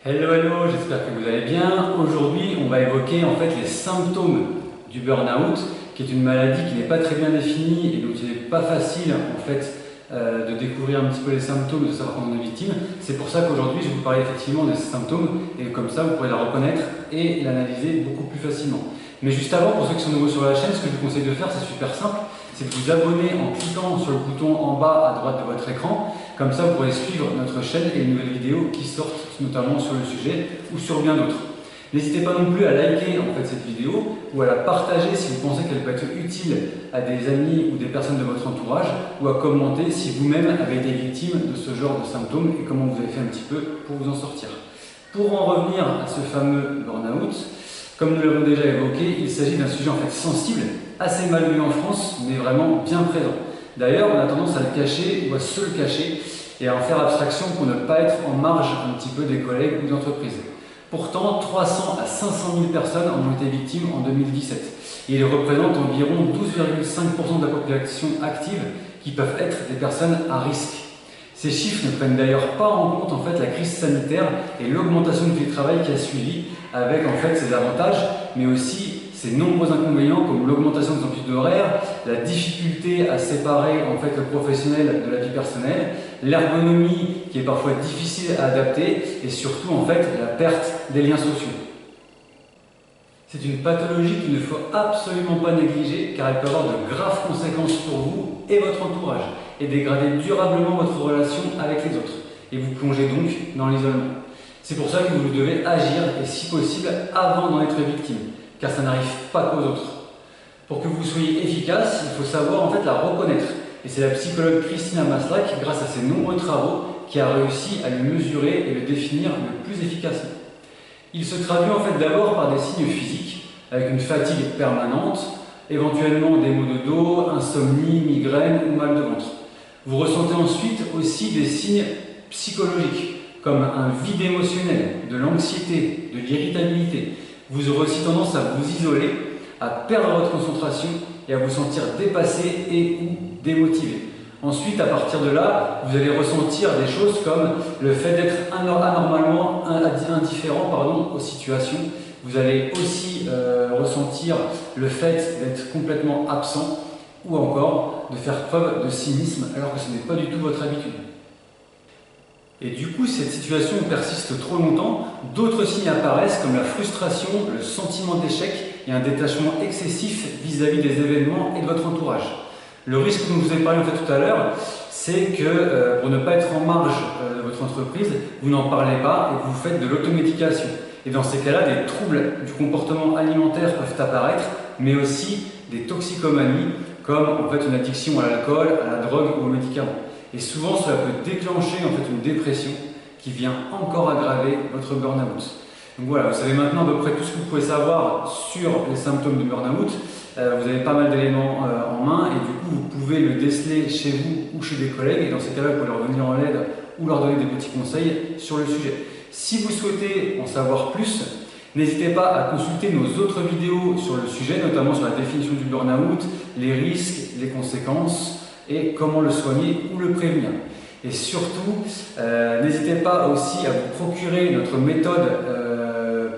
Hello, hello, j'espère que vous allez bien. Aujourd'hui, on va évoquer en fait les symptômes du burn-out, qui est une maladie qui n'est pas très bien définie et donc il n'est pas facile en fait de découvrir un petit peu les symptômes, de savoir quand on est victime. C'est pour ça qu'aujourd'hui, je vais vous parler effectivement de ces symptômes et comme ça, vous pourrez la reconnaître et l'analyser beaucoup plus facilement. Mais juste avant, pour ceux qui sont nouveaux sur la chaîne, ce que je vous conseille de faire, c'est super simple, c'est de vous abonner en cliquant sur le bouton en bas à droite de votre écran. Comme ça, vous pourrez suivre notre chaîne et les nouvelles vidéos qui sortent, notamment sur le sujet ou sur bien d'autres. N'hésitez pas non plus à liker en fait, cette vidéo ou à la partager si vous pensez qu'elle peut être utile à des amis ou des personnes de votre entourage, ou à commenter si vous-même avez été victime de ce genre de symptômes et comment vous avez fait un petit peu pour vous en sortir. Pour en revenir à ce fameux burn-out, comme nous l'avons déjà évoqué, il s'agit d'un sujet en fait sensible, assez mal vu en France, mais vraiment bien présent. D'ailleurs, on a tendance à le cacher ou à se le cacher et à en faire abstraction pour ne pas être en marge un petit peu des collègues ou d'entreprises. Pourtant, 300 à 500 000 personnes en ont été victimes en 2017 et ils représentent environ 12,5% de la population active qui peuvent être des personnes à risque. Ces chiffres ne prennent d'ailleurs pas en compte en fait, la crise sanitaire et l'augmentation du télétravail qui a suivi, avec en fait, ses avantages, mais aussi ses nombreux inconvénients comme l'augmentation des amplitudes horaires, la difficulté à séparer en fait, le professionnel de la vie personnelle, l'ergonomie qui est parfois difficile à adapter et surtout en fait, la perte des liens sociaux. C'est une pathologie qu'il ne faut absolument pas négliger car elle peut avoir de graves conséquences pour vous et votre entourage et dégrader durablement votre relation avec les autres et vous plonger donc dans l'isolement. C'est pour ça que vous devez agir et si possible avant d'en être victime car ça n'arrive pas qu'aux autres. Pour que vous soyez efficace, il faut savoir en fait la reconnaître et c'est la psychologue Christina Maslach, grâce à ses nombreux travaux, qui a réussi à le mesurer et le définir le plus efficacement. Il se traduit en fait d'abord par des signes physiques, avec une fatigue permanente, éventuellement des maux de dos, insomnie, migraine ou mal de ventre. Vous ressentez ensuite aussi des signes psychologiques, comme un vide émotionnel, de l'anxiété, de l'irritabilité. Vous aurez aussi tendance à vous isoler, à perdre votre concentration et à vous sentir dépassé et ou démotivé. Ensuite, à partir de là, vous allez ressentir des choses comme le fait d'être anormalement indifférent aux situations. Vous allez aussi ressentir le fait d'être complètement absent ou encore de faire preuve de cynisme alors que ce n'est pas du tout votre habitude. Et du coup, si cette situation persiste trop longtemps, d'autres signes apparaissent comme la frustration, le sentiment d'échec et un détachement excessif vis-à-vis des événements et de votre entourage. Le risque dont je vous ai parlé en fait tout à l'heure, c'est que pour ne pas être en marge de votre entreprise, vous n'en parlez pas et vous faites de l'automédication. Et dans ces cas-là, des troubles du comportement alimentaire peuvent apparaître, mais aussi des toxicomanies, comme en fait une addiction à l'alcool, à la drogue ou aux médicaments. Et souvent, cela peut déclencher en fait une dépression qui vient encore aggraver votre burn-out. Donc voilà, vous savez maintenant à peu près tout ce que vous pouvez savoir sur les symptômes du burn-out. Vous avez pas mal d'éléments en main et du coup, vous pouvez le déceler chez vous ou chez des collègues. Et dans ces cas-là, vous pouvez leur venir en aide ou leur donner des petits conseils sur le sujet. Si vous souhaitez en savoir plus, n'hésitez pas à consulter nos autres vidéos sur le sujet, notamment sur la définition du burn-out, les risques, les conséquences et comment le soigner ou le prévenir. Et surtout, n'hésitez pas aussi à vous procurer notre méthode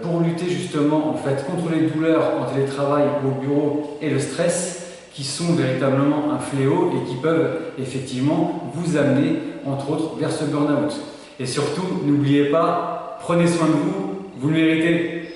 pour lutter justement en fait, contre les douleurs en télétravail ou au bureau et le stress qui sont véritablement un fléau et qui peuvent effectivement vous amener entre autres vers ce burn-out. Et surtout, n'oubliez pas, prenez soin de vous, vous le méritez.